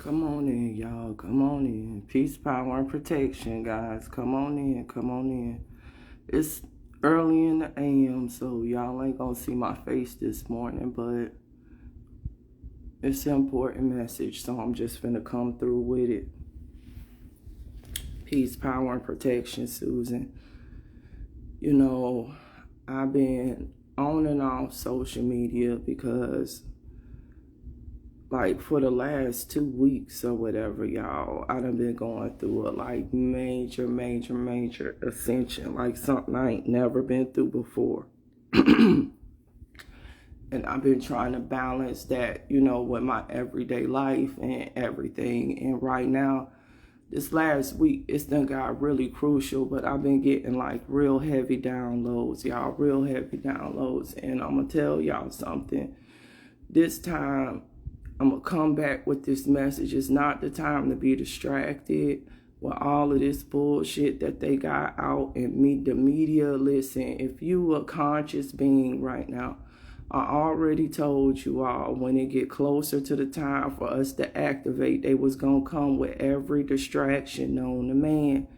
Come on in, y'all. Come on in. Peace, power, and protection, guys. Come on in. Come on in. It's early in the AM, so y'all ain't gonna see my face this morning, but it's an important message, so I'm just finna come through with it. Peace, power, and protection, Susan. You know, I've been on and off social media because like for the last 2 weeks or whatever, y'all, I done been going through a like major ascension, like something I ain't never been through before. And I've been trying to balance that, you know, with my everyday life and everything. And right now, this last week, it's done got really crucial, but I've been getting like real heavy downloads, y'all, real heavy downloads. And I'm gonna tell y'all something. This time, I'm going to come back with this message. It's not the time to be distracted with all of this bullshit that they got out and the media. Listen, if you a conscious being right now, I already told you all when it get closer to the time for us to activate, they was going to come with every distraction known to man.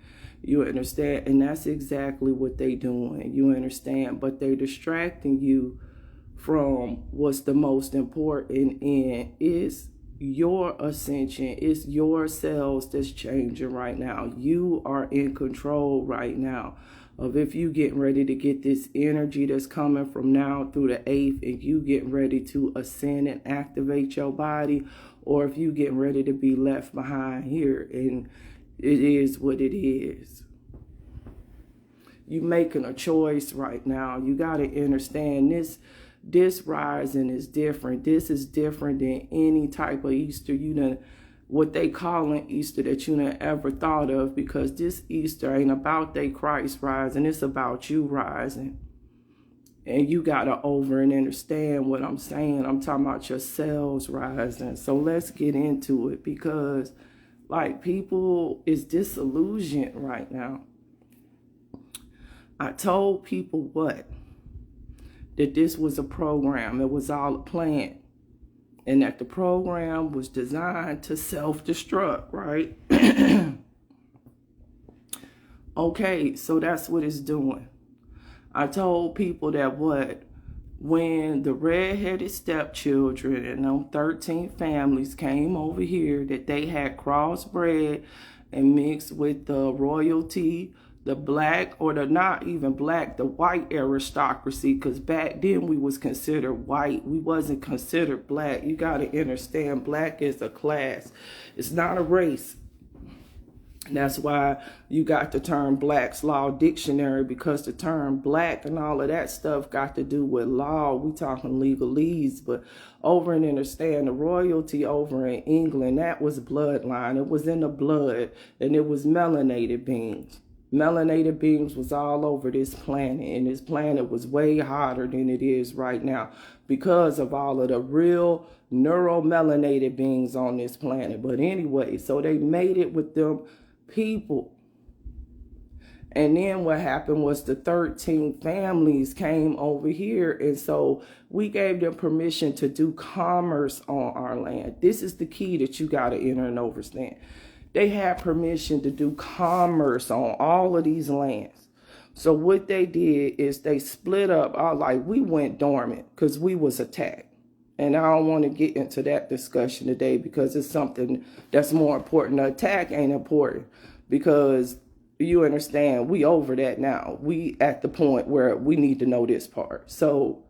You understand? And that's exactly what they doing. You understand? But they distracting you from what's the most important in is your ascension. It's your cells that's changing right now. You are in control right now of if you getting ready to get this energy that's coming from now through the 8th and you getting ready to ascend and activate your body, or if you getting ready to be left behind here. And it is what it is. You making a choice right now. You got to understand this rising is different. This is different than any type of Easter what they call an Easter that you done ever thought of, because this Easter ain't about they Christ rising. It's about you rising. And you got to over and understand what I'm saying. I'm talking about your cells rising. So let's get into it, because like people is disillusioned right now. I told people what? That this was a program, it was all a plan, and that the program was designed to self-destruct, right? Okay, so that's what it's doing. I told people that when the red-headed stepchildren and them 13 families came over here, that they had crossbred and mixed with the royalty, the black, or the not even black, the white aristocracy, because back then we was considered white. We wasn't considered black. You got to understand, black is a class. It's not a race. And that's why you got the term Black's Law Dictionary, because the term black and all of that stuff got to do with law. We talking legalese, but over and understand the royalty over in England, that was bloodline. It was in the blood, and it was melanated beings. Melanated beings was all over this planet, and this planet was way hotter than it is right now because of all of the real neuromelanated beings on this planet. But anyway, so they made it with them people. And then what happened was the 13 families came over here, and so we gave them permission to do commerce on our land. This is the key that you got to enter and understand. They had permission to do commerce on all of these lands. So what they did is they split up. We went dormant because we was attacked. And I don't want to get into that discussion today because it's something that's more important. The attack ain't important because you understand, we over that now. We at the point where we need to know this part. So,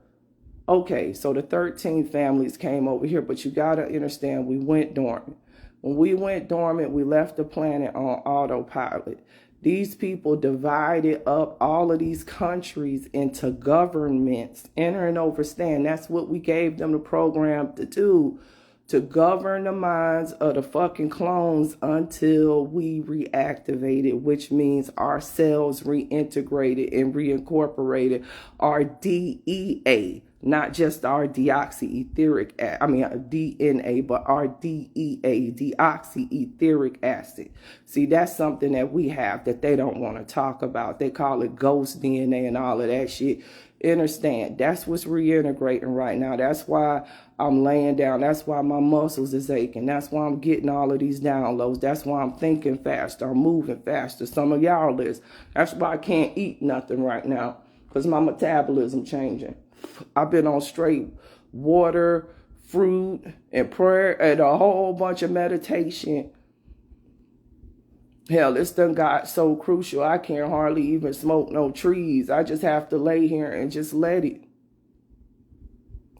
okay, so the 13 families came over here, but you got to understand we went dormant. When we went dormant, we left the planet on autopilot. These people divided up all of these countries into governments. Enter and understand. That's what we gave them the program to do, to govern the minds of the fucking clones until we reactivated, which means our cells reintegrated and reincorporated our DEA. not just our deoxyetheric, DNA, but our DEA, deoxyetheric acid. See, that's something that we have that they don't want to talk about. They call it ghost DNA and all of that shit. Understand, that's what's reintegrating right now. That's why I'm laying down. That's why my muscles is aching. That's why I'm getting all of these downloads. That's why I'm thinking faster. I'm moving faster. Some of y'all is. That's why I can't eat nothing right now, because my metabolism changing. I've been on straight water, fruit, and prayer, and a whole bunch of meditation. Hell, it's done got so crucial, I can't hardly even smoke no trees. I just have to lay here and just let it.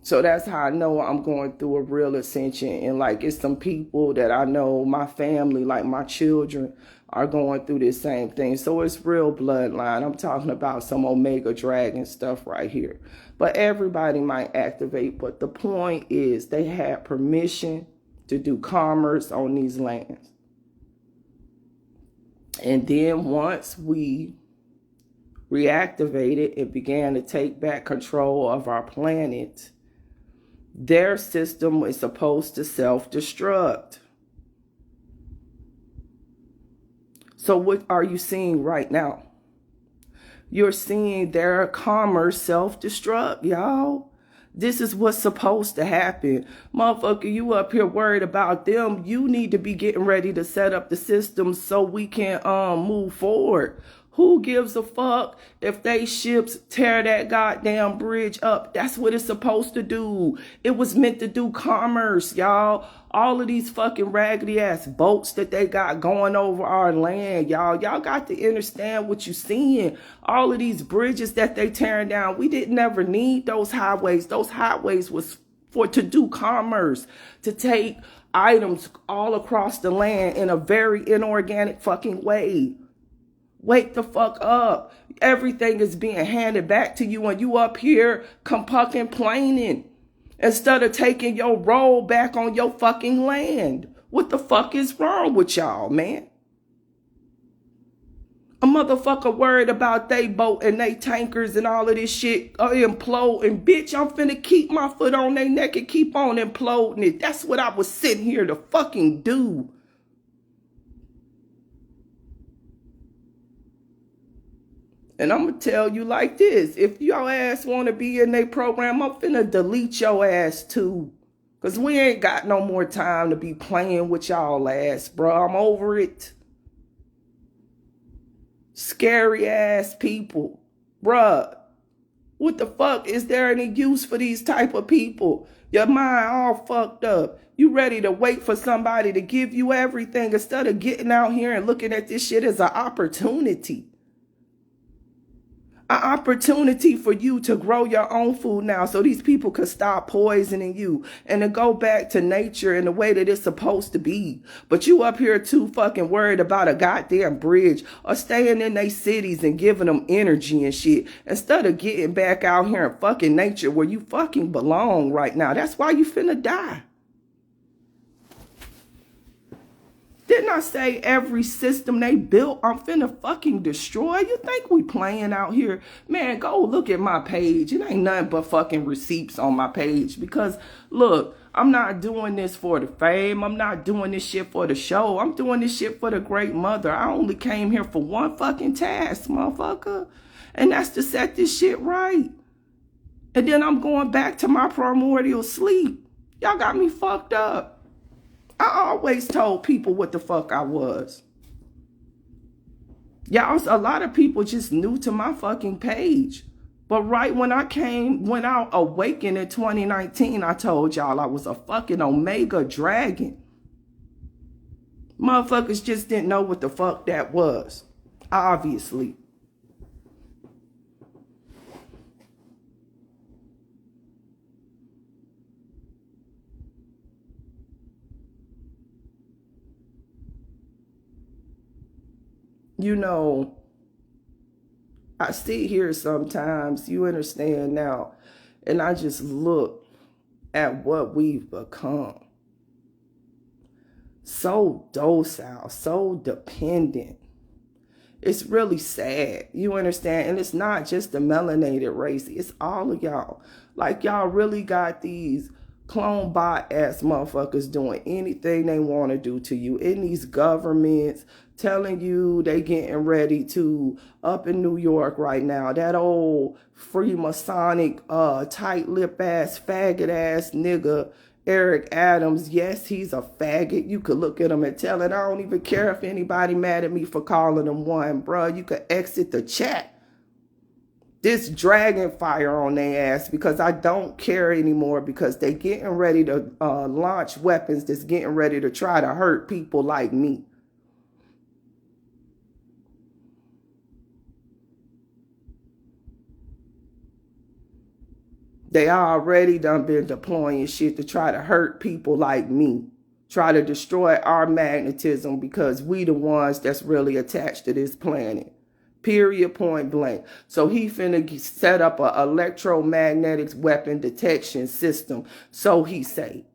So that's how I know I'm going through a real ascension. And like, it's some people that I know, my family, like my children, are going through this same thing. So it's real bloodline. I'm talking about some Omega Dragon stuff right here. But everybody might activate. But the point is, they had permission to do commerce on these lands. And then once we reactivated and began to take back control of our planet, their system is supposed to self-destruct. So what are you seeing right now? You're seeing their commerce self-destruct, y'all. This is what's supposed to happen. Motherfucker, you up here worried about them. You need to be getting ready to set up the system so we can move forward. Who gives a fuck if they ships tear that goddamn bridge up? That's what it's supposed to do. It was meant to do commerce, y'all. All of these fucking raggedy ass boats that they got going over our land, y'all. Y'all got to understand what you're seeing. All of these bridges that they tearing down, we didn't ever need those highways. Those highways was to do commerce, to take items all across the land in a very inorganic fucking way. Wake the fuck up. Everything is being handed back to you and you up here complaining instead of taking your role back on your fucking land. What the fuck is wrong with y'all, man? A motherfucker worried about they boat and they tankers and all of this shit imploding. Bitch, I'm finna keep my foot on their neck and keep on imploding it. That's what I was sitting here to fucking do. And I'm going to tell you like this. If your ass want to be in their program, I'm finna delete your ass too. Because we ain't got no more time to be playing with y'all ass, bro. I'm over it. Scary ass people. Bruh. What the fuck? Is there any use for these type of people? Your mind all fucked up. You ready to wait for somebody to give you everything instead of getting out here and looking at this shit as an opportunity. An opportunity for you to grow your own food now so these people could stop poisoning you and to go back to nature in the way that it's supposed to be. But you up here too fucking worried about a goddamn bridge or staying in their cities and giving them energy and shit instead of getting back out here in fucking nature where you fucking belong right now. That's why you finna die. Didn't I say every system they built, I'm finna fucking destroy? You think we playing out here? Man, go look at my page. It ain't nothing but fucking receipts on my page. Because, look, I'm not doing this for the fame. I'm not doing this shit for the show. I'm doing this shit for the great mother. I only came here for one fucking task, motherfucker. And that's to set this shit right. And then I'm going back to my primordial sleep. Y'all got me fucked up. I always told people what the fuck I was. Y'all, a lot of people just new to my fucking page. But right when I awakened in 2019, I told y'all I was a fucking Omega Dragon. Motherfuckers just didn't know what the fuck that was. Obviously. You know, I sit here sometimes, you understand now, and I just look at what we've become. So docile, so dependent. It's really sad. You understand? And it's not just the melanated race. It's all of y'all. Like, y'all really got these clone bot ass motherfuckers doing anything they want to do to you in these governments, telling you they getting ready to, up in New York right now, that old Freemasonic tight-lip ass faggot ass nigga Eric Adams. Yes, he's a faggot. You could look at him and tell it. I don't even care if anybody mad at me for calling him one, bruh. You could exit the chat. This dragon fire on their ass, because I don't care anymore, because they getting ready to launch weapons that's getting ready to try to hurt people like me. They already done been deploying shit to try to hurt people like me. Try to destroy our magnetism, because we the ones that's really attached to this planet. Period, point blank. So he finna set up a electromagnetic weapon detection system, so he say,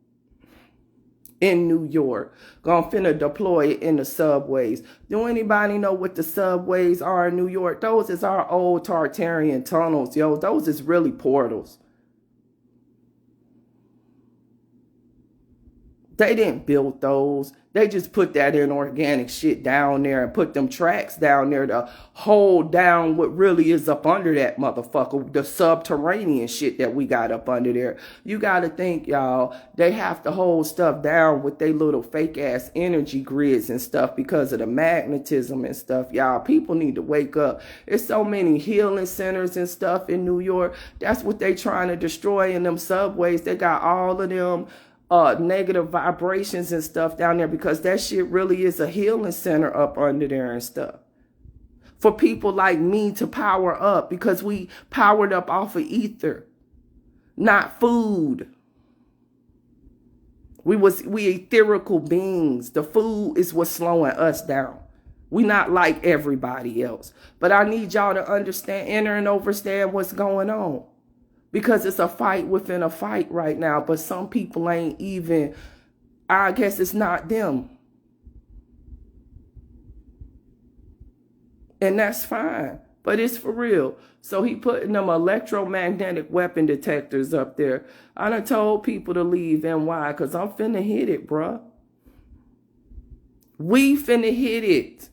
in New York. Gonna finna deploy it in the subways. Do anybody know what the subways are in New York? Those is our old Tartarian tunnels, yo. Those is really portals. They didn't build those. They just put that inorganic shit down there and put them tracks down there to hold down what really is up under that motherfucker, the subterranean shit that we got up under there. You got to think, y'all, they have to hold stuff down with they little fake ass energy grids and stuff because of the magnetism and stuff, y'all. People need to wake up. There's so many healing centers and stuff in New York. That's what they trying to destroy in them subways. They got all of them negative vibrations and stuff down there, because that shit really is a healing center up under there and stuff. For people like me to power up, because we powered up off of ether, not food. We etherical beings. The food is what's slowing us down. We not like everybody else. But I need y'all to understand, enter and understand what's going on. Because it's a fight within a fight right now. But some people ain't even, I guess it's not them. And that's fine. But it's for real. So he putting them electromagnetic weapon detectors up there. I done told people to leave NY, because I'm finna hit it, bruh. We finna hit it.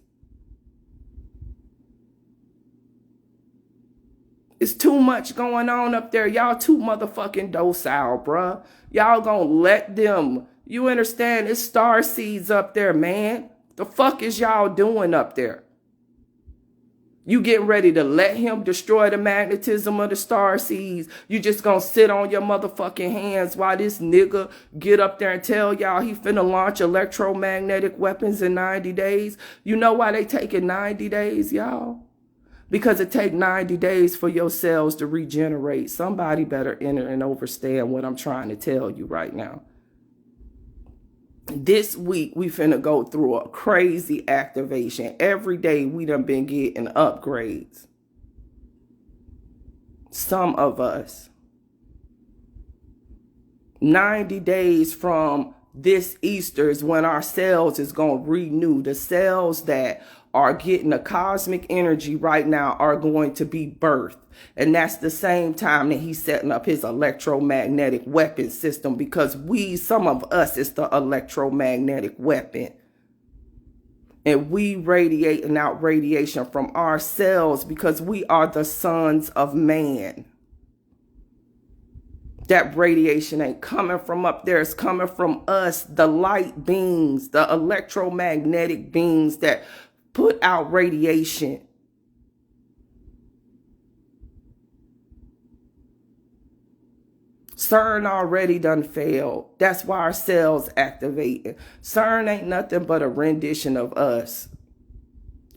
It's too much going on up there. Y'all too motherfucking docile, bruh. Y'all gonna let them. You understand? It's star seeds up there, man. The fuck is y'all doing up there? You getting ready to let him destroy the magnetism of the star seeds? You just gonna sit on your motherfucking hands while this nigga get up there and tell y'all he finna launch electromagnetic weapons in 90 days? You know why they taking 90 days, y'all? Because it take 90 days for your cells to regenerate. Somebody better enter and understand what I'm trying to tell you right now. This week, we finna go through a crazy activation. Every day, we done been getting upgrades. Some of us. 90 days from this Easter is when our cells is going to renew. The cells that are getting the cosmic energy right now are going to be birthed. And that's the same time that he's setting up his electromagnetic weapon system, because some of us, is the electromagnetic weapon. And we radiating out radiation from our cells because we are the sons of man. That radiation ain't coming from up there. It's coming from us, the light beings, the electromagnetic beings that put out radiation. CERN already done failed. That's why our cells activating. CERN ain't nothing but a rendition of us.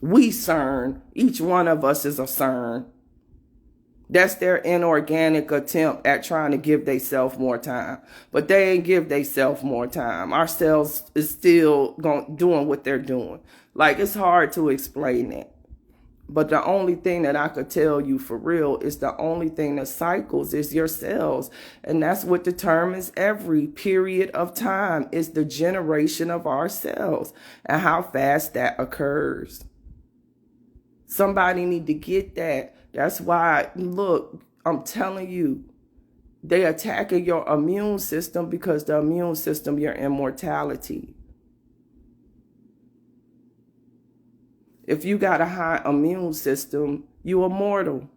We CERN. Each one of us is a CERN. That's their inorganic attempt at trying to give themselves more time. But they ain't give themselves more time. Our cells is still doing what they're doing. Like, it's hard to explain it. But the only thing that I could tell you for real is the only thing that cycles is your cells. And that's what determines every period of time, is the generation of our cells and how fast that occurs. Somebody need to get that. That's why, look, I'm telling you, they attacking your immune system because the immune system, your immortality. If you got a high immune system, you immortal.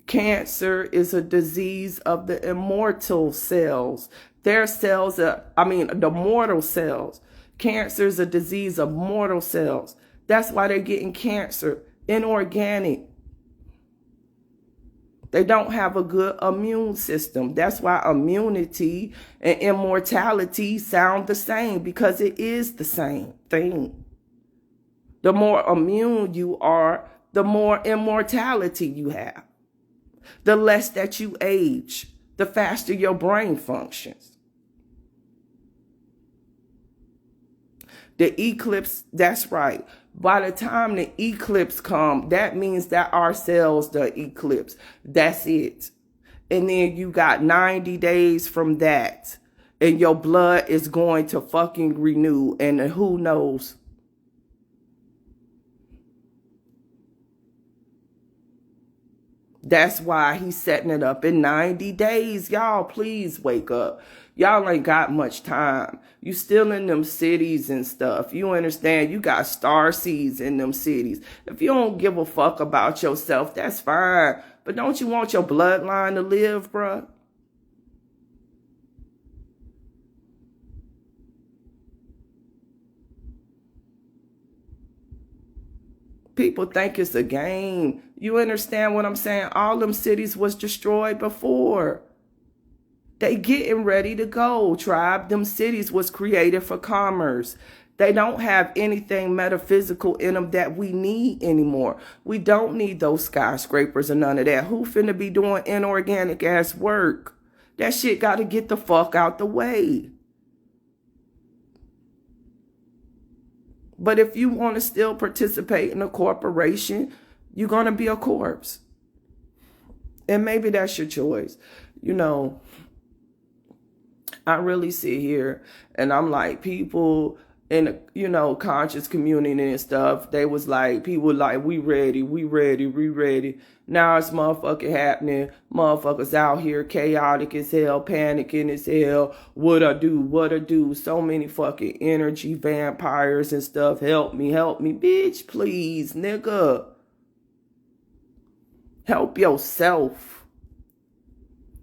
Cancer is a disease of the immortal cells. Their cells the mortal cells. Cancer is a disease of mortal cells. That's why they're getting cancer. Inorganic. They don't have a good immune system. That's why immunity and immortality sound the same, because it is the same thing. The more immune you are, the more immortality you have. The less that you age, the faster your brain functions. The eclipse, that's right. By the time the eclipse comes, that means that our cells, the eclipse, that's it. And then you got 90 days from that, and your blood is going to fucking renew, and who knows? That's why he's setting it up in 90 days. Y'all, please wake up. Y'all ain't got much time. You still in them cities and stuff. You understand? You got star seeds in them cities. If you don't give a fuck about yourself, that's fine. But don't you want your bloodline to live, bruh? People think it's a game. You understand what I'm saying? All them cities was destroyed before. They getting ready to go, tribe. Them cities was created for commerce. They don't have anything metaphysical in them that we need anymore. We don't need those skyscrapers and none of that. Who finna be doing inorganic ass work? That shit got to get the fuck out the way. But if you want to still participate in a corporation, you're going to be a corpse. And maybe that's your choice. You know, I really sit here and I'm like, people in the, you know, conscious community and stuff, they was like, people like, we ready. Now it's motherfucking happening. Motherfuckers out here chaotic as hell, panicking as hell. What I do? So many fucking energy vampires and stuff. Help me. Bitch, please, nigga. Help yourself.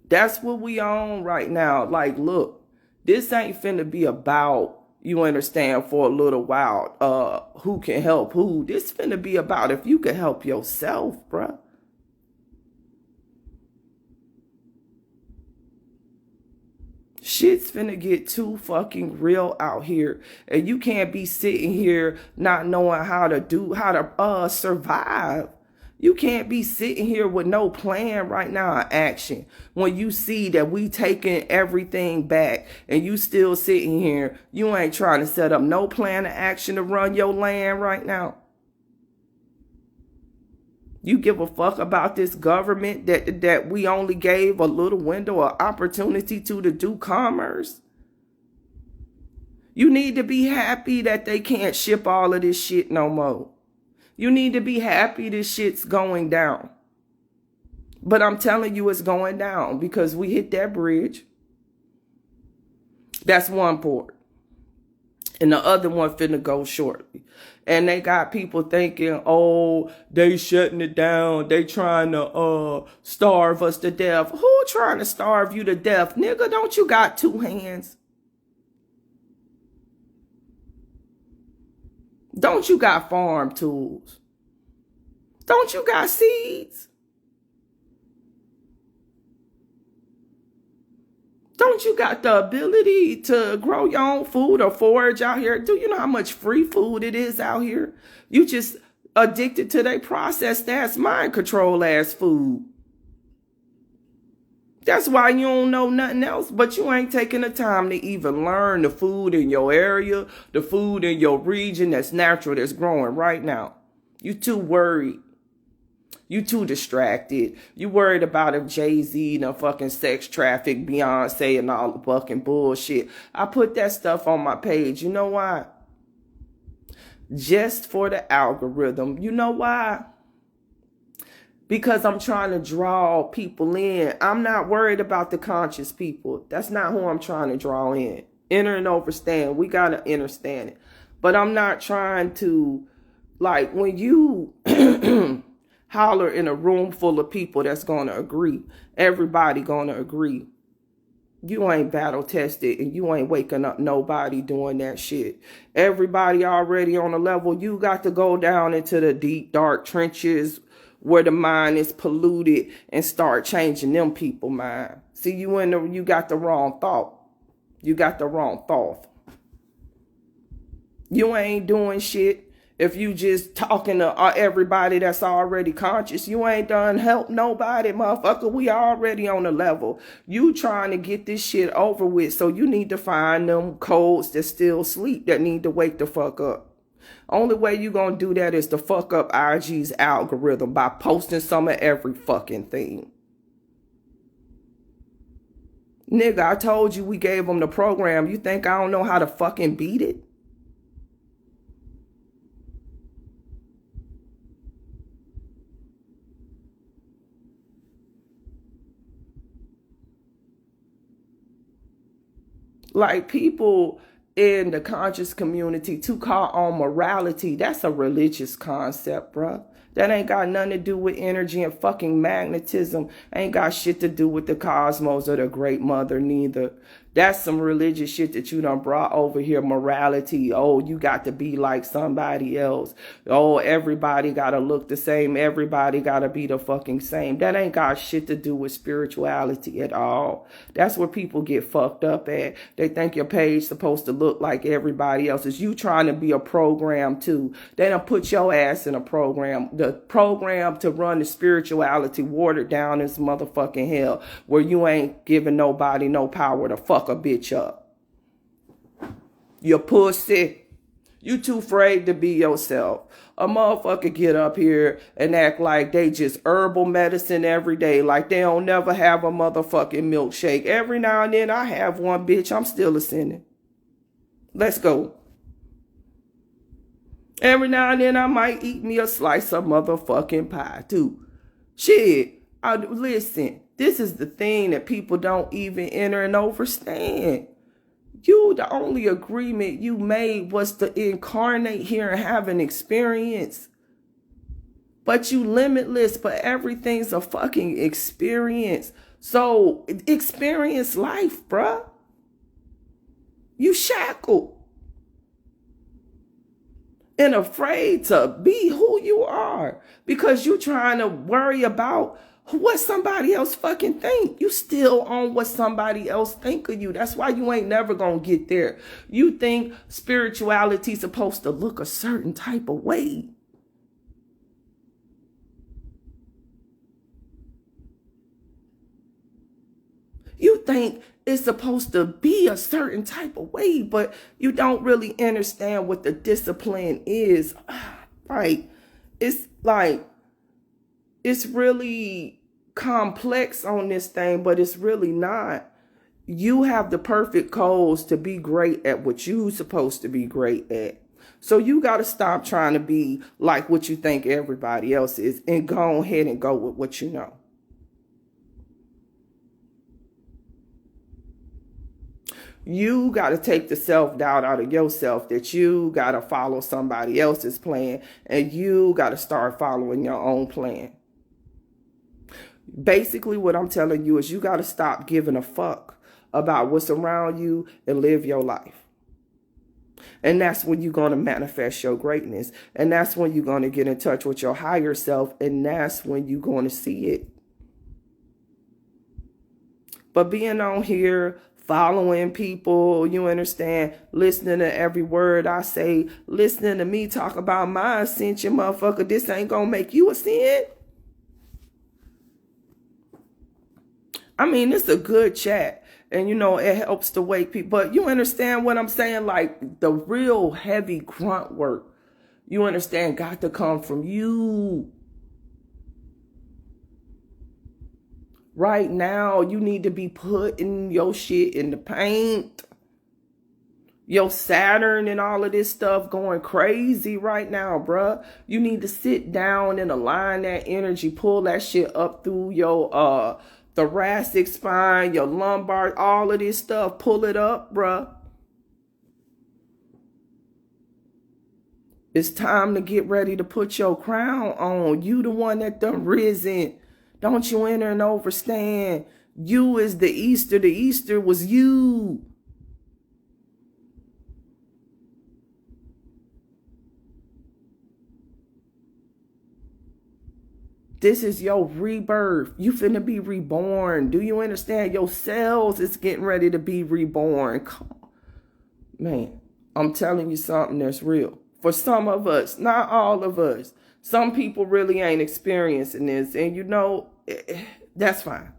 That's what we on right now. Like, look, this ain't finna be about, you understand, for a little while, who can help who. This finna be about if you can help yourself, bruh. Shit's finna get too fucking real out here. And you can't be sitting here not knowing how to survive. You can't be sitting here with no plan right now in action when you see that we taking everything back and you still sitting here. You ain't trying to set up no plan of action to run your land right now. You give a fuck about this government that we only gave a little window of opportunity to do commerce? You need to be happy that they can't ship all of this shit no more. You need to be happy this shit's going down. But I'm telling you it's going down because we hit that bridge. That's one port. And the other one finna go shortly. And they got people thinking, oh, they shutting it down. They trying to starve us to death. Who trying to starve you to death? Nigga, don't you got two hands? Don't you got farm tools? Don't you got seeds? Don't you got the ability to grow your own food or forage out here? Do you know how much free food it is out here? You just addicted to their processed ass, mind control ass food. That's why you don't know nothing else, but you ain't taking the time to even learn the food in your area, the food in your region that's natural, that's growing right now. You too worried. You too distracted. You worried about if Jay-Z and fucking sex traffic, Beyonce and all the fucking bullshit. I put that stuff on my page. You know why? just for the algorithm. You know why? Because I'm trying to draw people in. I'm not worried about the conscious people. That's not who I'm trying to draw in. Enter and understand. We got to understand it. But I'm not trying to, like, when you holler in a room full of people that's going to agree, everybody going to agree. You ain't battle tested and you ain't waking up nobody doing that shit. Everybody already on a level. You got to go down into the deep, dark trenches where the mind is polluted and start changing them people mind. See, you got the wrong thought. You got the wrong thought. You ain't doing shit if you just talking to everybody that's already conscious. You ain't done help nobody, motherfucker. We already on a level. You trying to get this shit over with, so you need to find them codes that still sleep, that need to wake the fuck up. Only way you gonna do that is to fuck up IG's algorithm by posting some of every fucking thing. Nigga, I told you we gave them the program. You think I don't know how to fucking beat it? Like, people in the conscious community to call on morality, that's a religious concept, bruh. That ain't got nothing to do with energy and fucking magnetism. Ain't got shit to do with the cosmos or the great mother neither. That's some religious shit that you done brought over here. Morality. Oh, you got to be like somebody else. Oh, everybody got to look the same. Everybody got to be the fucking same. That ain't got shit to do with spirituality at all. That's where people get fucked up at. They think your page supposed to look like everybody else's. You trying to be a program too. They done put your ass in a program. The program to run the spirituality watered down as motherfucking hell, where you ain't giving nobody no power to fuck a bitch up. You pussy. You too afraid to be yourself. A motherfucker get up here and act like they just herbal medicine every day, like they don't never have a motherfucking milkshake. Every now and then I have one, bitch. I'm still ascending. Let's go. Every now and then I might eat me a slice of motherfucking pie too. Shit. Listen, this is the thing that people don't even enter and understand. The only agreement you made was to incarnate here and have an experience. But you limitless, but everything's a fucking experience. So experience life, bruh. You shackled and afraid to be who you are because you trying to worry about what somebody else fucking think. You still on what somebody else think of you. That's why you ain't never gonna get there. You think spirituality's supposed to look a certain type of way. You think it's supposed to be a certain type of way, but you don't really understand what the discipline is. Right? It's like, it's really complex on this thing, but it's really not. You have the perfect codes to be great at what you're supposed to be great at. So you got to stop trying to be like what you think everybody else is and go ahead and go with what you know. You got to take the self-doubt out of yourself that you got to follow somebody else's plan, and you got to start following your own plan. Basically, what I'm telling you is you got to stop giving a fuck about what's around you and live your life. And that's when you're going to manifest your greatness. And that's when you're going to get in touch with your higher self. And that's when you're going to see it. But being on here, following people, you understand, listening to every word I say, listening to me talk about my ascension, motherfucker, this ain't gonna make you ascend. I mean, it's a good chat, and it helps to wake people, but you understand what I'm saying? Like, the real heavy grunt work, you understand, got to come from you. Right now, you need to be putting your shit in the paint. Your Saturn and all of this stuff going crazy right now, bruh. You need to sit down and align that energy. Pull that shit up through your thoracic spine, your lumbar, all of this stuff. Pull it up, bruh. It's time to get ready to put your crown on. You the one that done risen. Don't you enter and overstand. You is the Easter. The Easter was you. This is your rebirth. You finna be reborn. Do you understand? Your cells is getting ready to be reborn. Come on. Man, I'm telling you something that's real. For some of us, not all of us. Some people really ain't experiencing this. And you know, that's fine.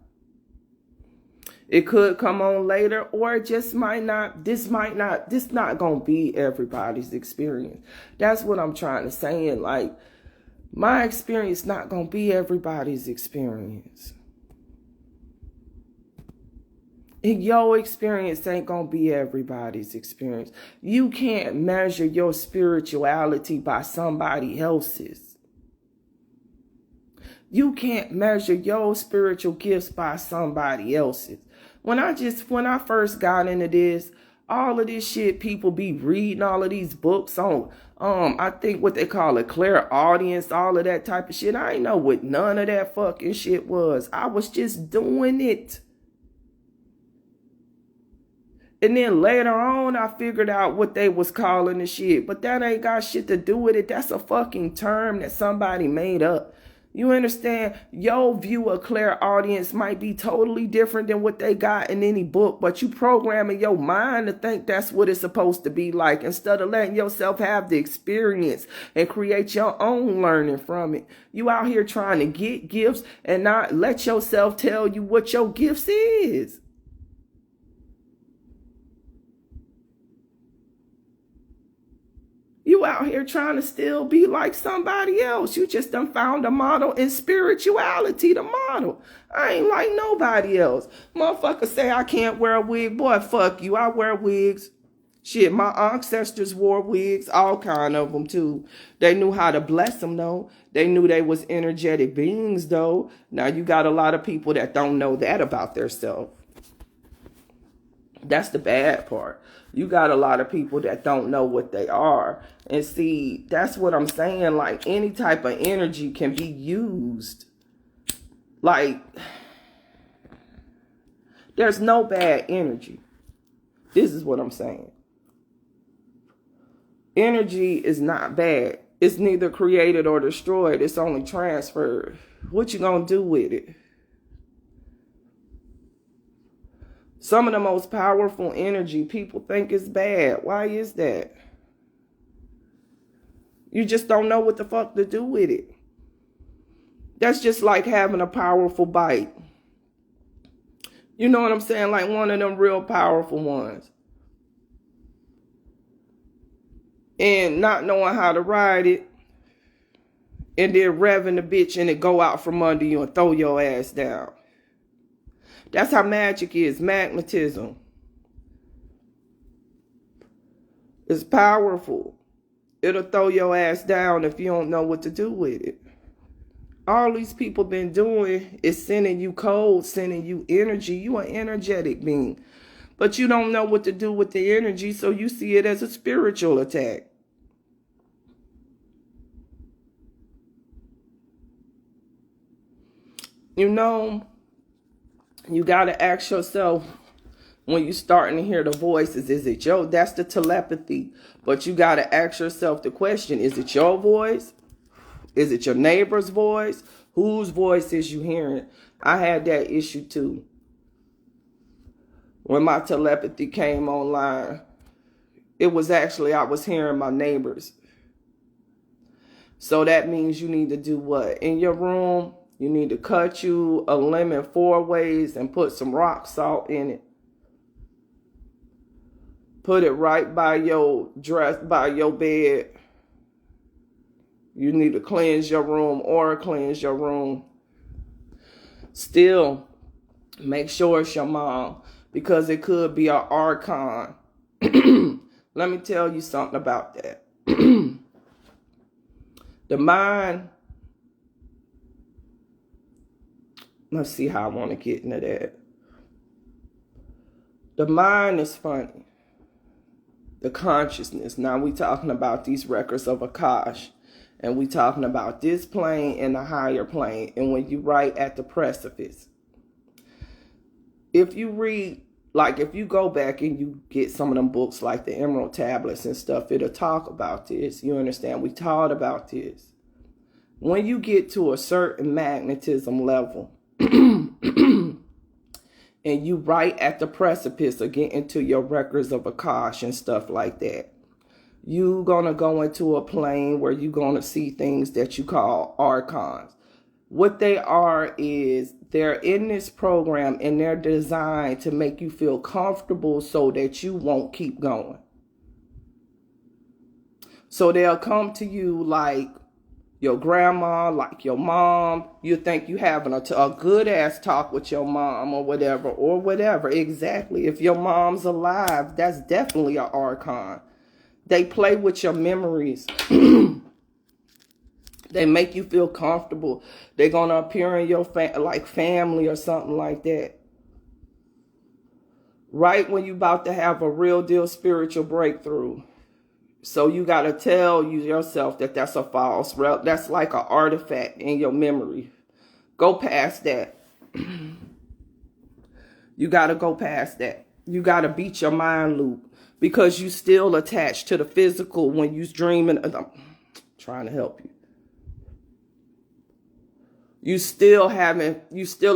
It could come on later, or it just might not. This not gonna be everybody's experience. That's what I'm trying to say. And like, my experience not gonna be everybody's experience. And your experience ain't gonna be everybody's experience. You can't measure your spirituality by somebody else's. You can't measure your spiritual gifts by somebody else's. When I first got into this, all of this shit, people be reading all of these books on, I think what they call a clairaudience, all of that type of shit. I ain't know what none of that fucking shit was. I was just doing it. And then later on, I figured out what they was calling the shit. But that ain't got shit to do with it. That's a fucking term that somebody made up. You understand? Your view of clairaudience might be totally different than what they got in any book. But you programming your mind to think that's what it's supposed to be like, instead of letting yourself have the experience and create your own learning from it. You out here trying to get gifts and not let yourself tell you what your gifts is. You out here trying to still be like somebody else. You just done found a model in spirituality, the model. I ain't like nobody else. Motherfuckers say I can't wear a wig. Boy, fuck you. I wear wigs. Shit, my ancestors wore wigs, all kind of them too. They knew how to bless them though. They knew they was energetic beings though. Now you got a lot of people that don't know that about themselves. That's the bad part. You got a lot of people that don't know what they are. And see, that's what I'm saying. Like, any type of energy can be used. Like, there's no bad energy. This is what I'm saying. Energy is not bad. It's neither created or destroyed. It's only transferred. What you gonna do with it? Some of the most powerful energy people think is bad. Why is that? You just don't know what the fuck to do with it. That's just like having a powerful bike. You know what I'm saying? Like one of them real powerful ones. And not knowing how to ride it. And then revving the bitch and it go out from under you and throw your ass down. That's how magic is, magnetism. It's powerful. It'll throw your ass down if you don't know what to do with it. All these people been doing is sending you codes, sending you energy. You an energetic being. But you don't know what to do with the energy, so you see it as a spiritual attack. You know, you got to ask yourself when you're starting to hear the voices, is it your, that's the telepathy. But you got to ask yourself the question, is it your voice? Is it your neighbor's voice? Whose voice is you hearing? I had that issue too. When my telepathy came online, it was actually, I was hearing my neighbors. So that means you need to do what? In your room, you need to cut you a lemon 4 ways and put some rock salt in it. Put it right by your by your bed. You need to cleanse your room or cleanse your room. Still, make sure it's your mom, because it could be an archon. Let me tell you something about that. The mind, let's see how I want to get into that. The mind is funny. The consciousness. Now we talking about these records of Akash. And we talking about this plane and the higher plane. And when you right at the precipice. If you read, like if you go back and you get some of them books like the Emerald Tablets and stuff, it'll talk about this. You understand? We taught about this. When you get to a certain magnetism level, and you right at the precipice of getting to your records of Akash and stuff like that, you gonna go into a plane where you gonna see things that you call archons. What they are is they're in this program and they're designed to make you feel comfortable so that you won't keep going. So they'll come to you like your grandma, like your mom. You think you having a good ass talk with your mom or whatever. Exactly. If your mom's alive, that's definitely an archon. They play with your memories. They make you feel comfortable. They're going to appear in your family or something like that. Right when you're about to have a real deal spiritual breakthrough. So you got to tell yourself that that's a false. That's like an artifact in your memory. Go past that. You got to go past that. You got to beat your mind loop. Because you still attached to the physical when you're dreaming. I'm trying to help you. You still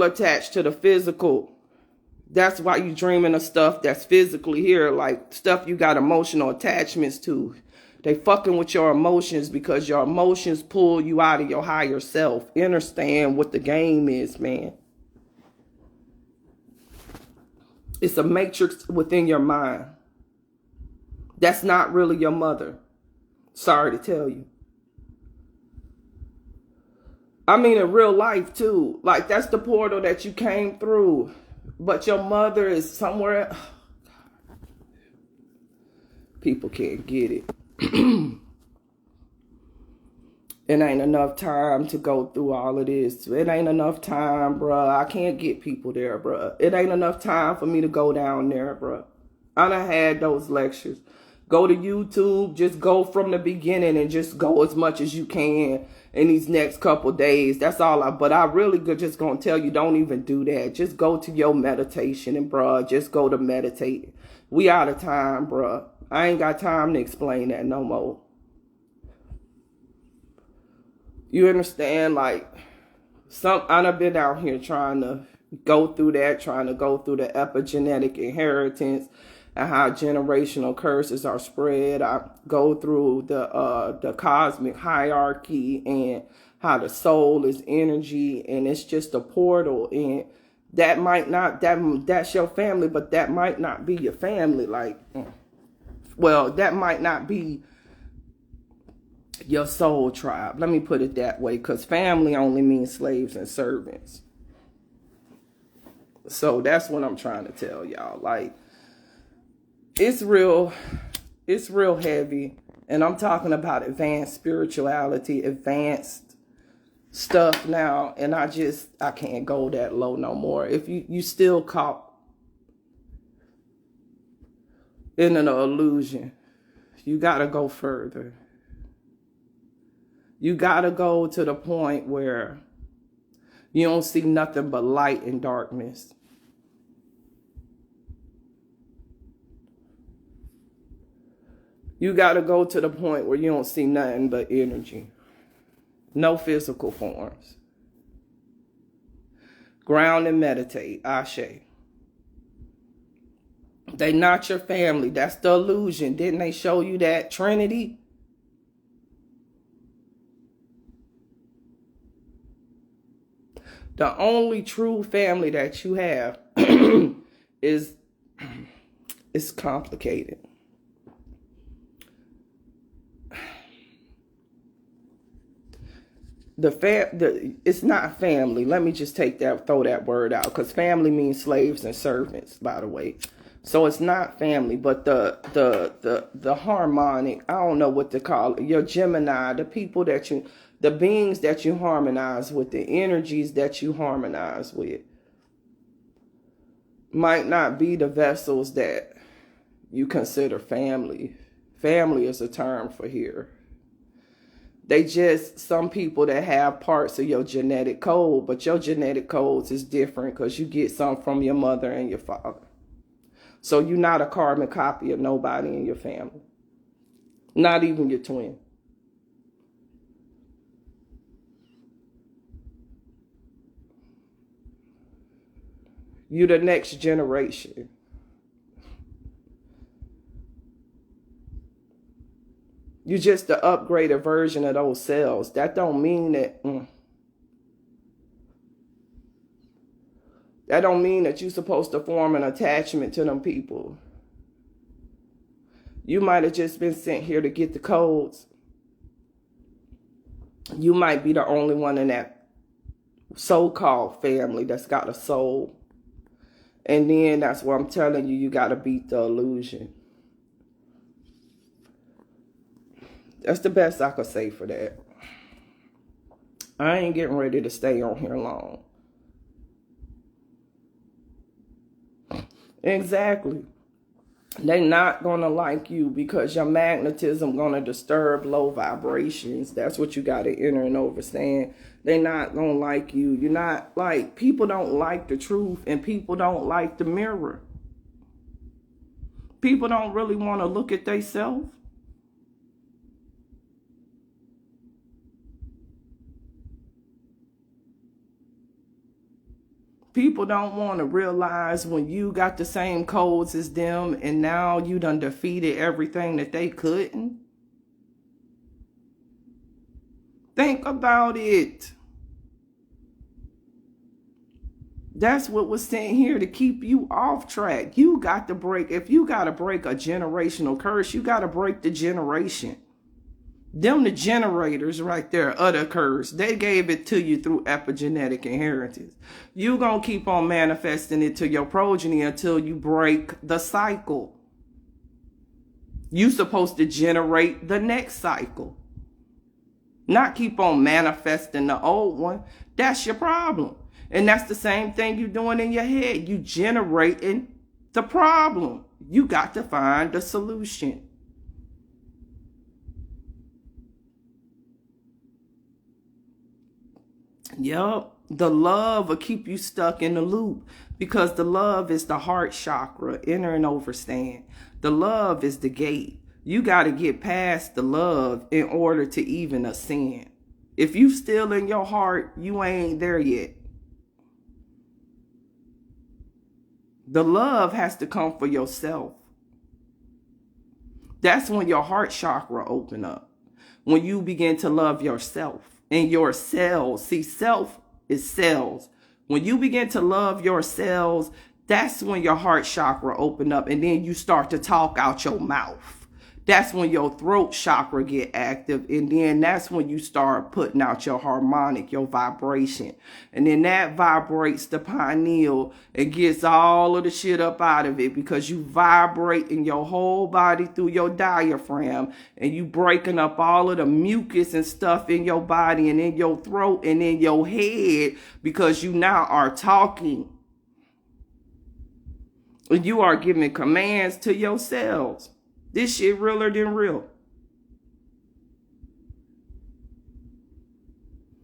attached to the physical. That's why you dreaming of stuff that's physically here, like stuff you got emotional attachments to. They fucking with your emotions because your emotions pull you out of your higher self. Understand what the game is, man. It's a matrix within your mind. That's not really your mother. Sorry to tell you. I mean, in real life, too. Like, that's the portal that you came through. But your mother is somewhere. People can't get it. It ain't enough time to go through all of this. It ain't enough time, bruh. I can't get people there, bruh. It ain't enough time for me to go down there, bruh. I done had those lectures. Go to YouTube. Just go from the beginning and just go as much as you can in these next couple days. That's all but I really just gonna tell you, don't even do that. Just go to your meditation and bruh, just go to meditate. We out of time, bruh. I ain't got time to explain that no more. You understand? Like, I done been out here trying to go through that, trying to go through the epigenetic inheritance and how generational curses are spread. I go through the cosmic hierarchy and how the soul is energy and it's just a portal. And that might not, that's your family, but that might not be your family. Like, well, that might not be your soul tribe. Let me put it that way, because family only means slaves and servants. So that's what I'm trying to tell y'all. Like, it's real heavy. And I'm talking about advanced spirituality, advanced stuff now. And I can't go that low no more. If you still caught in an illusion, you got to go further. You got to go to the point where you don't see nothing but light and darkness. You got to go to the point where you don't see nothing but energy. No physical forms. Ground and meditate. Ashe. They not your family. That's the illusion. Didn't they show you that Trinity? The only true family that you have is complicated. It's not family. Let me just throw that word out, because family means slaves and servants, by the way. So it's not family, but the harmonic, I don't know what to call it, your Gemini, the beings that you harmonize with, the energies that you harmonize with, might not be the vessels that you consider family. Family is a term for here. They just some people that have parts of your genetic code, but your genetic codes is different because you get some from your mother and your father. So you're not a carbon copy of nobody in your family. Not even your twin. You're the next generation. You're just the upgraded version of those cells. That don't mean that... That don't mean that you're supposed to form an attachment to them people. You might have just been sent here to get the codes. You might be the only one in that so-called family that's got a soul. And then that's what I'm telling you, you got to beat the illusion. That's the best I could say for that. I ain't getting ready to stay on here long. Exactly. They're not going to like you because your magnetism going to disturb low vibrations. That's what you got to enter and understand. They're not going to like you. You're not like, people don't like the truth and people don't like the mirror. People don't really want to look at themselves. People don't want to realize when you got the same codes as them and now you done defeated everything that they couldn't. Think about it. That's what was sent here to keep you off track. You got to break, if you got to break a generational curse, you got to break the generation. Them the generators right there of the curse. They gave it to you through epigenetic inheritance. You gonna keep on manifesting it to your progeny until you break the cycle. You supposed to generate the next cycle. Not keep on manifesting the old one. That's your problem. And that's the same thing you're doing in your head. You generating the problem. You got to find the solution. Yup. The love will keep you stuck in the loop because the love is the heart chakra, enter and overstand. The love is the gate. You got to get past the love in order to even ascend. If you still in your heart, you ain't there yet. The love has to come for yourself. That's when your heart chakra open up. When you begin to love yourself and your cells. See, self is cells. When you begin to love your cells, that's when your heart chakra open up and then you start to talk out your mouth. That's when your throat chakra get active and then that's when you start putting out your harmonic, your vibration. And then that vibrates the pineal and gets all of the shit up out of it because you vibrate in your whole body through your diaphragm and you breaking up all of the mucus and stuff in your body and in your throat and in your head because you now are talking. And you are giving commands to your cells. This shit realer than real.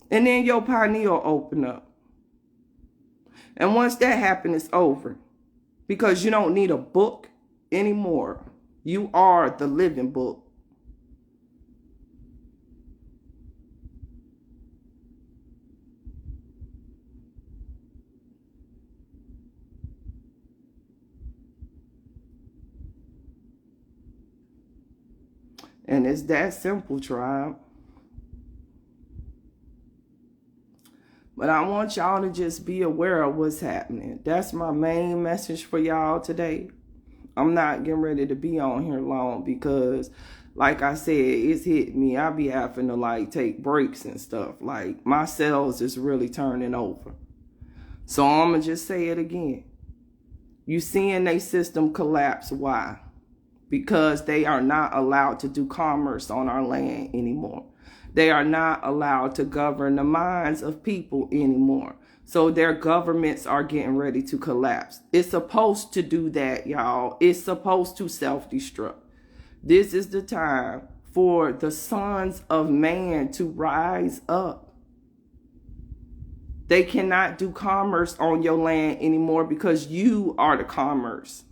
And then your pineal open up. And once that happens, it's over. Because you don't need a book anymore. You are the living book. And it's that simple, tribe. But I want y'all to just be aware of what's happening. That's my main message for y'all today. I'm not getting ready to be on here long because, like I said, it's hit me. I be having to like take breaks and stuff. Like my cells is really turning over. So I'm going to just say it again. You seeing their system collapse. Why? Because they are not allowed to do commerce on our land anymore. They are not allowed to govern the minds of people anymore. So their governments are getting ready to collapse. It's supposed to do that, y'all. It's supposed to self-destruct. This is the time for the sons of man to rise up. They cannot do commerce on your land anymore because you are the commerce.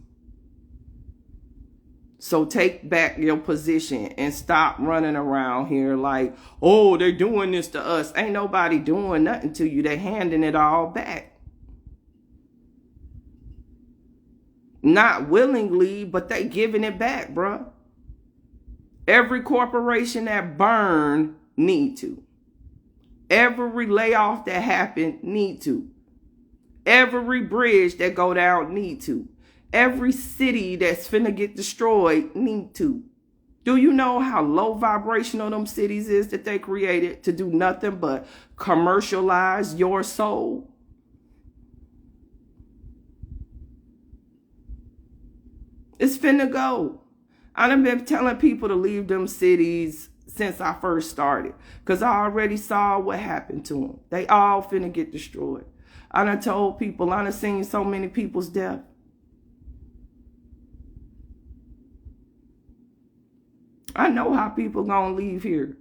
So take back your position and stop running around here like, oh, they're doing this to us. Ain't nobody doing nothing to you. They're handing it all back. Not willingly, but they giving it back, bruh. Every corporation that burned need to. Every layoff that happened need to. Every bridge that go down need to. Every city that's finna get destroyed need to. Do you know how low vibrational them cities is that they created to do nothing but commercialize your soul? It's finna go. I done been telling people to leave them cities since I first started, because I already saw what happened to them. They all finna get destroyed. I done told people, I done seen so many people's death. I know how people gonna leave here.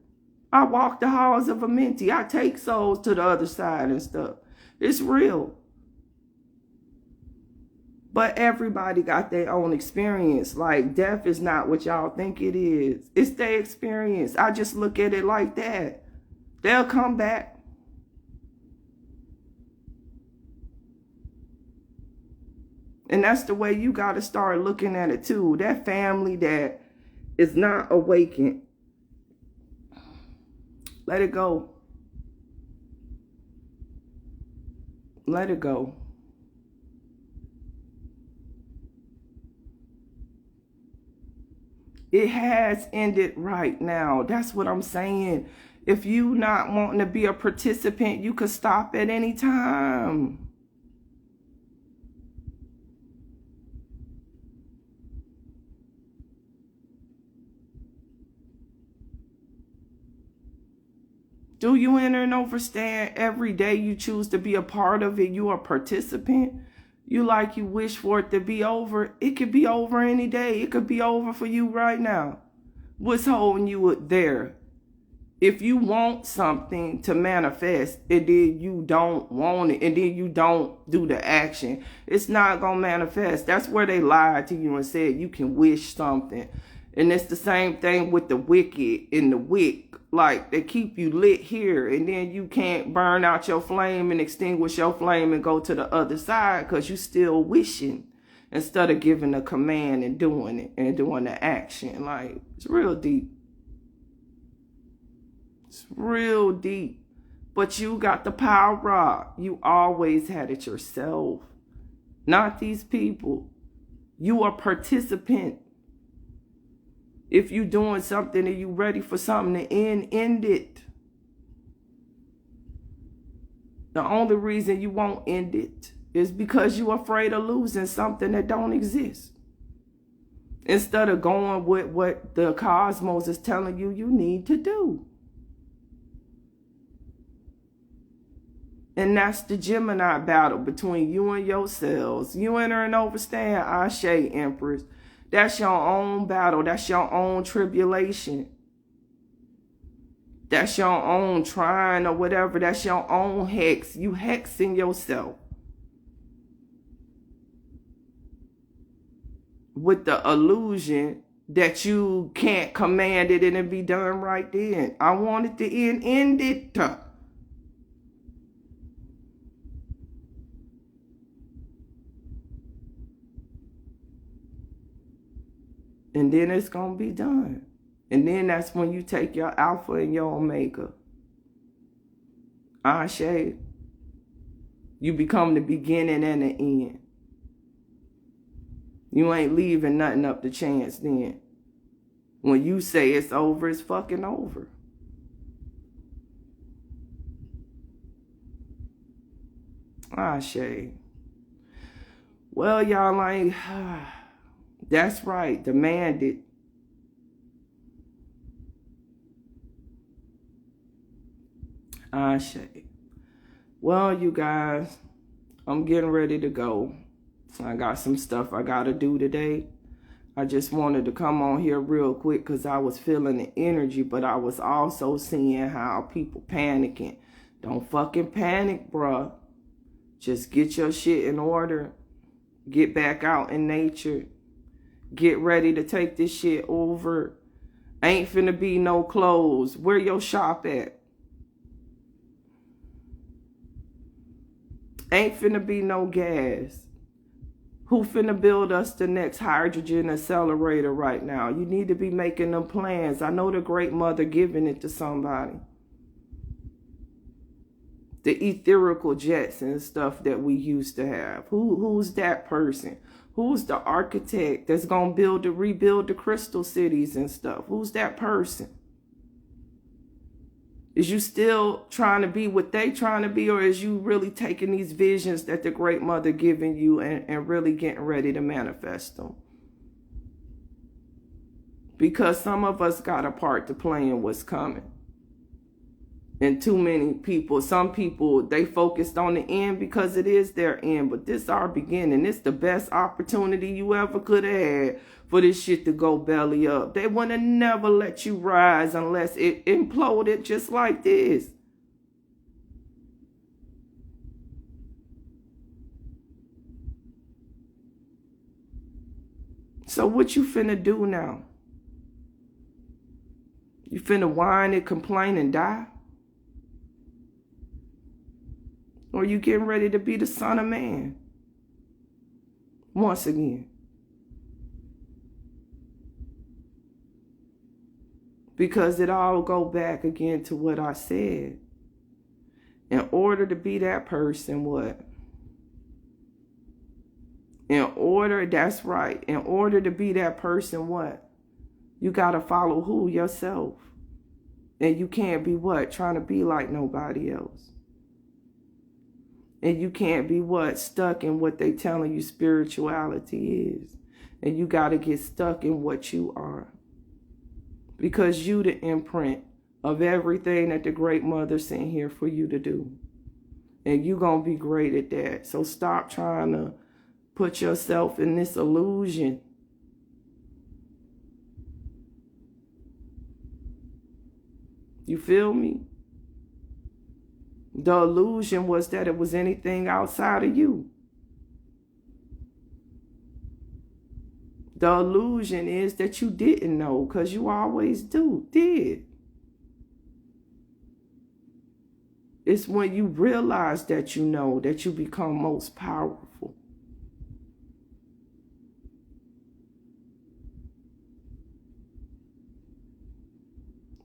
I walk the halls of Amenti. I take souls to the other side and stuff. It's real. But everybody got their own experience. Like, death is not what y'all think it is. It's their experience. I just look at it like that. They'll come back. And that's the way you got to start looking at it too. That family that is not awakened, let it go. Let it go. It has ended right now. That's what I'm saying. If you not wanting to be a participant, you could stop at any time. Do you enter and understand every day you choose to be a part of it, you are a participant? You wish for it to be over. It could be over any day. It could be over for you right now. What's holding you there? If you want something to manifest and then you don't want it and then you don't do the action, it's not going to manifest. That's where they lied to you and said you can wish something. And it's the same thing with the wicked and the wick. Like, they keep you lit here and then you can't burn out your flame and extinguish your flame and go to the other side because you still wishing instead of giving a command and doing it and doing the action. Like, it's real deep. It's real deep. But you got the power. You always had it yourself. Not these people. You are a participant. If you doing something and you ready for something to end it. The only reason you won't end it is because you're afraid of losing something that don't exist. Instead of going with what the cosmos is telling you need to do. And that's the Gemini battle between you and yourselves. You enter and overstand, Ashe, Empress. That's your own battle. That's your own tribulation. That's your own trying or whatever. That's your own hex. You hexing yourself. With the illusion that you can't command it and it be done right then. I want it to end it. And then it's going to be done. And then that's when you take your Alpha and your Omega. Ashe. You become the beginning and the end. You ain't leaving nothing up to chance then. When you say it's over, it's fucking over. Ashe. Well, y'all like, that's right, demanded. Ashe. Well, you guys, I'm getting ready to go. I got some stuff I got to do today. I just wanted to come on here real quick because I was feeling the energy, but I was also seeing how people panicking. Don't fucking panic, bruh. Just get your shit in order. Get back out in nature. Get ready to take this shit over. Ain't finna be no clothes. Where your shop at? Ain't finna be no gas. Who finna build us the next hydrogen accelerator right now? You need to be making them plans. I know the great mother giving it to somebody. The etherical jets and stuff that we used to have. Who's that person? Who's the architect that's gonna rebuild the crystal cities and stuff? Who's that person? Is you still trying to be what they trying to be, or is you really taking these visions that the great mother giving you and really getting ready to manifest them? Because some of us got a part to play in what's coming. And too many people, some people, they focused on the end because it is their end. But this our beginning. It's the best opportunity you ever could have had for this shit to go belly up. They would have never let you rise unless it imploded just like this. So what you finna do now? You finna whine and complain and die? Or you getting ready to be the son of man? Once again. Because it all go back again to what I said. In order to be that person, what? That's right. In order to be that person, what? You got to follow who? Yourself. And you can't be what? Trying to be like nobody else. And you can't be what? Stuck in what they telling you spirituality is. And you got to get stuck in what you are. Because you the imprint of everything that the great mother sent here for you to do. And you going to be great at that. So stop trying to put yourself in this illusion. You feel me? The illusion was that it was anything outside of you. The illusion is that you didn't know because you always did. It's when you realize that you know that you become most powerful.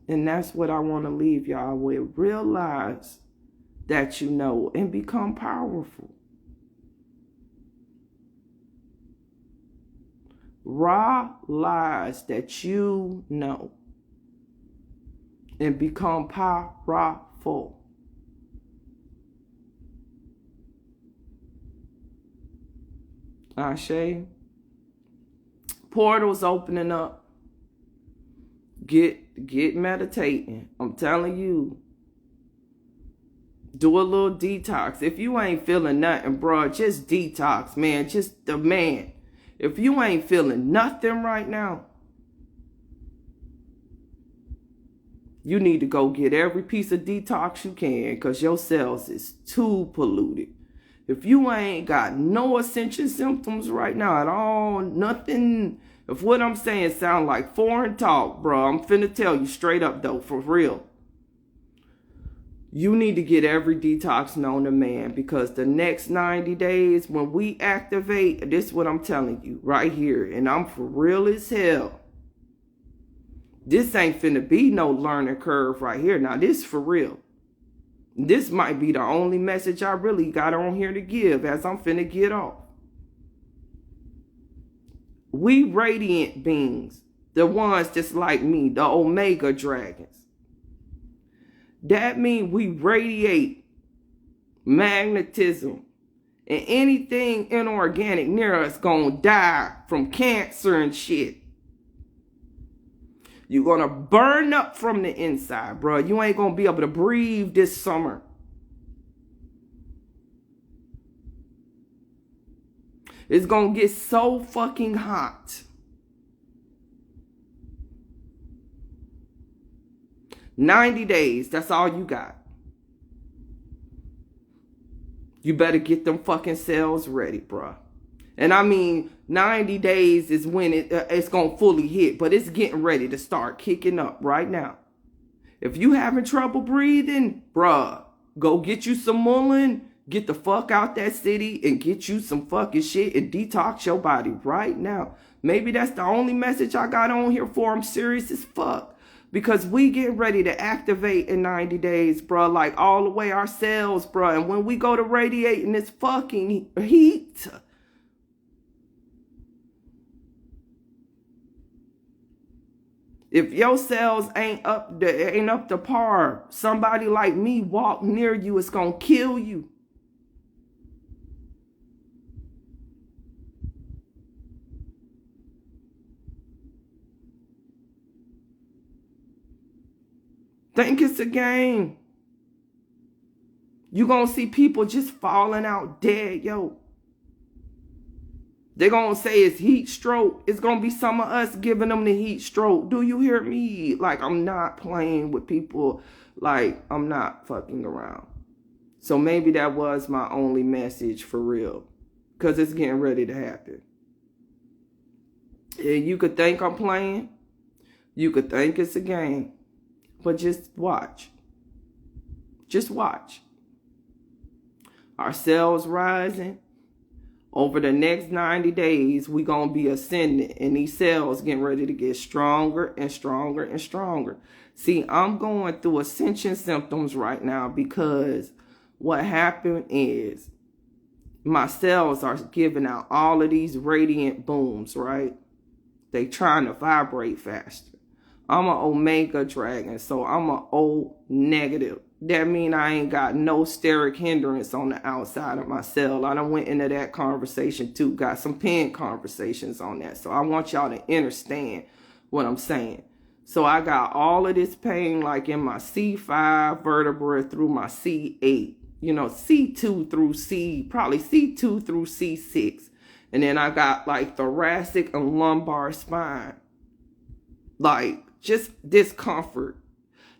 And that's what I want to leave y'all with. Realize that you know and become powerful. Realize that you know and become powerful. Ashe. Portals opening up. Get meditating. I'm telling you. Do a little detox. If you ain't feeling nothing, bro, just detox, man. Just the man. If you ain't feeling nothing right now, you need to go get every piece of detox you can because your cells is too polluted. If you ain't got no ascension symptoms right now at all, nothing, if what I'm saying sound like foreign talk, bro, I'm finna tell you straight up though, for real. You need to get every detox known to man because the next 90 days when we activate, this is what I'm telling you right here, and I'm for real as hell. This ain't finna be no learning curve right here. Now this for real. This might be the only message I really got on here to give as I'm finna get off. We radiant beings, the ones just like me, the Omega dragons. That means we radiate magnetism, And anything inorganic near us gonna die from cancer and shit. You're gonna burn up from the inside, bro. You ain't gonna be able to breathe this summer. It's gonna get so fucking hot. 90 days, that's all you got. You better get them fucking cells ready, bruh. And I mean, 90 days is when it's going to fully hit, but it's getting ready to start kicking up right now. If you having trouble breathing, bruh, go get you some Mullen, get the fuck out that city and get you some fucking shit and detox your body right now. Maybe that's the only message I got on here for. I'm serious as fuck. Because we get ready to activate in 90 days, bro. Like all the way our cells, bro. And when we go to radiating this fucking heat, if your cells ain't up to par, somebody like me walk near you, it's gonna kill you. Think it's a game. You gonna see people just falling out dead, yo. They're gonna say it's heat stroke. It's gonna be some of us giving them the heat stroke. Do you hear me? Like, I'm not playing with people. Like, I'm not fucking around. So maybe that was my only message for real. Because it's getting ready to happen. And you could think I'm playing. You could think it's a game. But just watch. Just watch. Our cells rising. Over the next 90 days, we're going to be ascending. And these cells getting ready to get stronger and stronger and stronger. See, I'm going through ascension symptoms right now because what happened is my cells are giving out all of these radiant booms, right? They trying to vibrate faster. I'm an Omega dragon, so I'm an O negative. That means I ain't got no steric hindrance on the outside of my cell. I done went into that conversation too. Got some pen conversations on that. So I want y'all to understand what I'm saying. So I got all of this pain like in my C5 vertebra through my C8. You know, C2 through probably C2 through C6. And then I got like thoracic and lumbar spine. Like, just discomfort.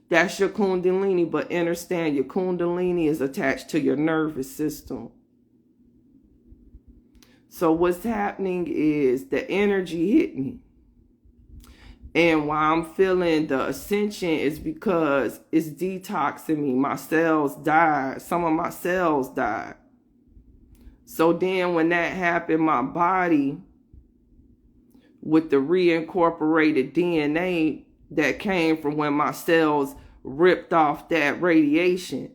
That's your kundalini, but understand your kundalini is attached to your nervous system. So what's happening is the energy hit me. And why I'm feeling the ascension is because it's detoxing me. My cells died. Some of my cells died. So then when that happened, my body, with the reincorporated DNA that came from when my cells ripped off that radiation,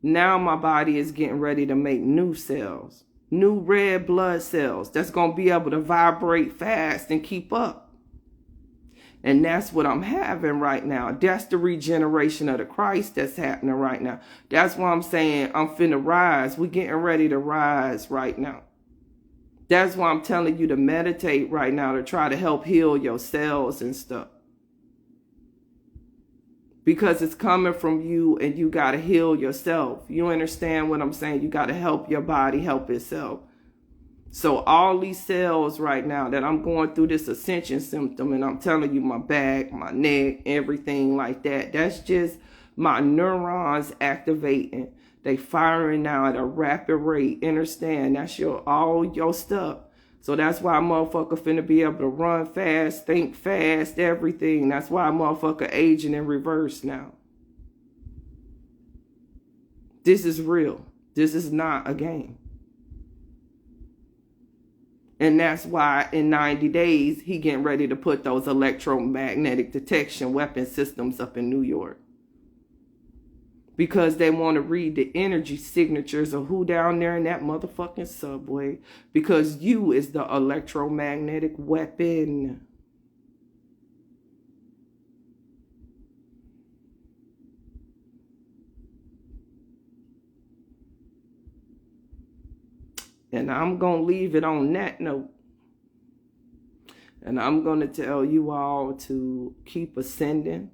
now my body is getting ready to make new cells, new red blood cells that's going to be able to vibrate fast and keep up. And that's what I'm having right now. That's the regeneration of the Christ that's happening right now. That's why I'm saying I'm finna rise. We're getting ready to rise right now. That's why I'm telling you to meditate right now to try to help heal your cells and stuff. Because it's coming from you and you got to heal yourself. You understand what I'm saying? You got to help your body help itself. So all these cells right now that I'm going through this ascension symptom, and I'm telling you my back, my neck, everything like that, that's just my neurons activating. They firing now at a rapid rate. Understand? That's all your stuff. So that's why a motherfucker finna be able to run fast, think fast, everything. That's why a motherfucker aging in reverse now. This is real. This is not a game. And that's why in 90 days, he getting ready to put those electromagnetic detection weapon systems up in New York. Because they want to read the energy signatures of who down there in that motherfucking subway. Because you is the electromagnetic weapon. And I'm going to leave it on that note. And I'm going to tell you all to keep ascending,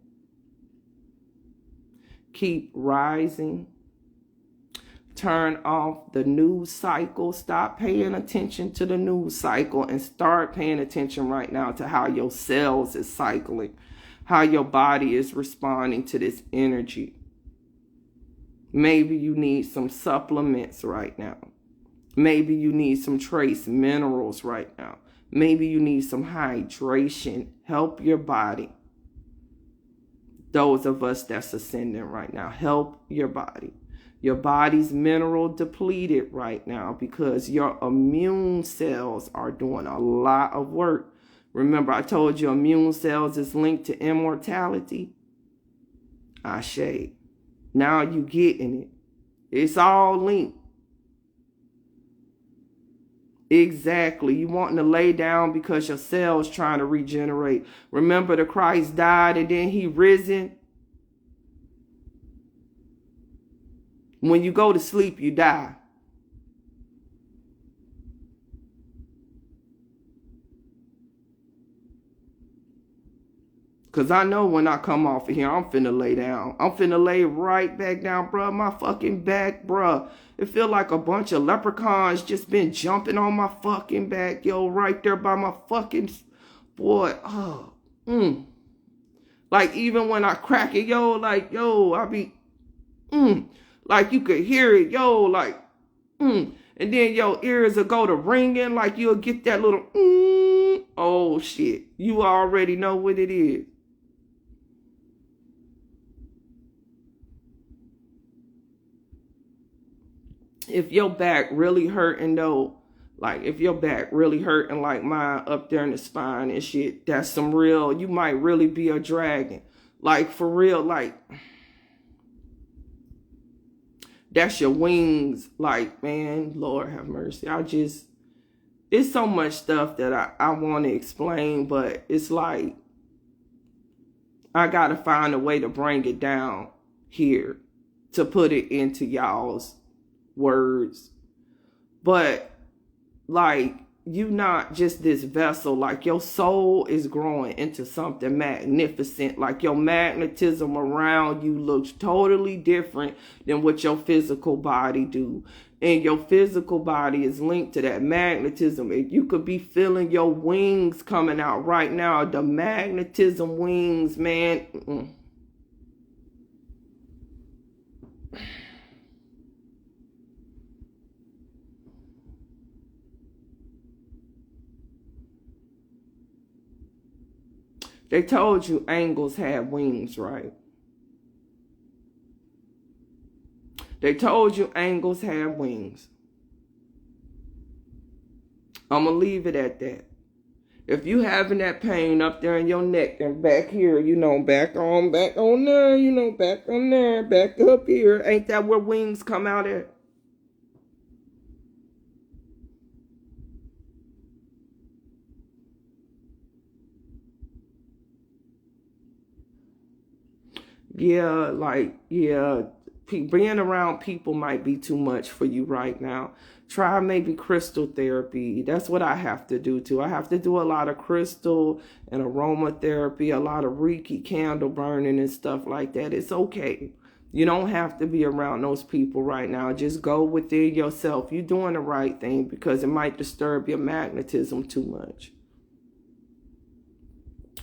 keep rising, turn off the news cycle, stop paying attention to the news cycle and start paying attention right now to how your cells is cycling, how your body is responding to this energy. Maybe you need some supplements right now. Maybe you need some trace minerals right now. Maybe you need some hydration. Help your body. Those of us that's ascending right now, help your body. Your body's mineral depleted right now because your immune cells are doing a lot of work. Remember, I told you immune cells is linked to immortality. Ashe. Now you getting it. It's all linked. Exactly. You wanting to lay down because your cells trying to regenerate. Remember the Christ died and then he risen. When you go to sleep, you die. Because I know when I come off of here, I'm finna lay down. I'm finna lay right back down, bruh. My fucking back, bruh. It feel like a bunch of leprechauns just been jumping on my fucking back, yo, right there by my fucking, boy. Like, even when I crack it, yo, like, yo, I be, like you could hear it, yo, like, and then your ears will go to ringing, like you'll get that little, oh, shit. You already know what it is. If your back really hurting though, like if your back really hurting like mine up there in the spine and shit, that's some real, you might really be a dragon. Like for real, like that's your wings. Like, man, Lord have mercy. It's so much stuff that I want to explain, but it's like I got to find a way to bring it down here to put it into y'all's words. But like, you not just this vessel, like your soul is growing into something magnificent. Like your magnetism around you looks totally different than what your physical body do. And your physical body is linked to that magnetism. And you could be feeling your wings coming out right now. The magnetism wings, man. They told you angels had wings, right? They told you angels had wings. I'm going to leave it at that. If you having that pain up there in your neck and back here, you know, back on there, you know, back on there, back up here, ain't that where wings come out at? Yeah, like, yeah, being around people might be too much for you right now. Try maybe crystal therapy. That's what I have to do too. I have to do a lot of crystal and aromatherapy, a lot of Reiki candle burning and stuff like that. It's okay. You don't have to be around those people right now. Just go within yourself. You're doing the right thing because it might disturb your magnetism too much.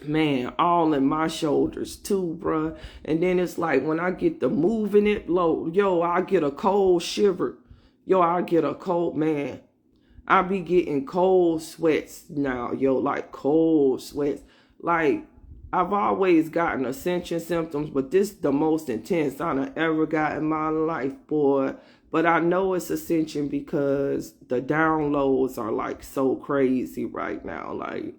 Man, all in my shoulders too, bruh. And then it's like when I get to moving it low, yo, I get a cold shiver. Yo, I get a cold, man. I be getting cold sweats now, yo, like cold sweats. Like, I've always gotten ascension symptoms, but this is the most intense I've ever got in my life, boy. But I know it's ascension because the downloads are like so crazy right now, like.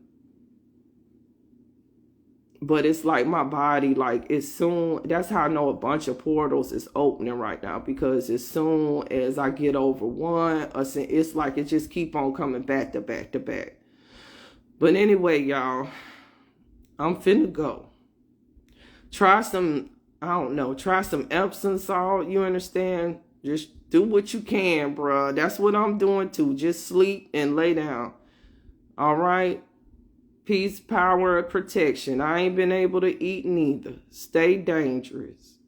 But it's like my body, like it's soon, that's how I know a bunch of portals is opening right now. Because as soon as I get over one, it's like it just keep on coming back to back to back. But anyway, y'all, I'm finna go. Try some, I don't know, try some Epsom salt, you understand? Just do what you can, bruh. That's what I'm doing too. Just sleep and lay down. All right? Peace, power, and protection. I ain't been able to eat neither. Stay dangerous.